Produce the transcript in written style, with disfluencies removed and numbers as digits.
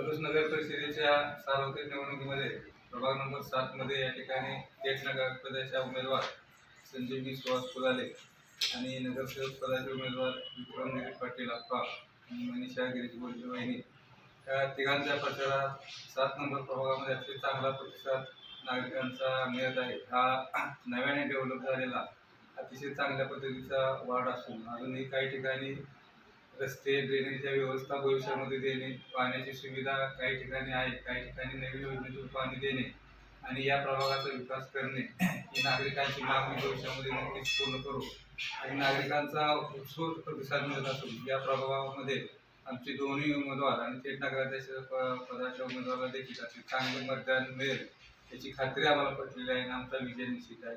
सदोष नगर परिषदेच्या सार्वत्रिक निवडणुकीमध्ये प्रभाग नंबर 7 मध्ये या ठिकाणी पेठ नगर पदाच्या उमेदवार संजीवनी सुहास फुलाले आणि नगरसेवक पदाचे उमेदवार विक्रम गिरीश पाटील अप्पा आणि मनीषा गिरीश बोलके वहिनी या तिघांच्या प्रचारात 7 नंबर प्रभागामध्ये अतिशय चांगला प्रतिसाद नागरिकांचा मिळत आहे. हा नव्याने डेव्हलप झालेला अतिशय चांगल्या पद्धतीचा वार्ड असून अजूनही काही ठिकाणी रस्ते ड्रेनेजच्या व्यवस्था भविष्यामध्ये देणे, पाण्याची सुविधा काही ठिकाणी आहे, काही ठिकाणी नवीन योजनेतून पाणी देणे आणि या प्रभागाचा विकास करणे ही नागरिकांची मागणी भविष्यामध्ये नक्कीच पूर्ण करू आणि नागरिकांचा उत्स्फूर्त प्रतिसाद मिळत असून या प्रभागामध्ये आमचे दोन्ही उमेदवार आणि थेट नगराध्यक्ष पदाच्या उमेदवाराला देखील असे चांगले मतदान मिळेल याची खात्री आम्हाला पटलेली आहे आणि आमचा विजय निश्चित आहे.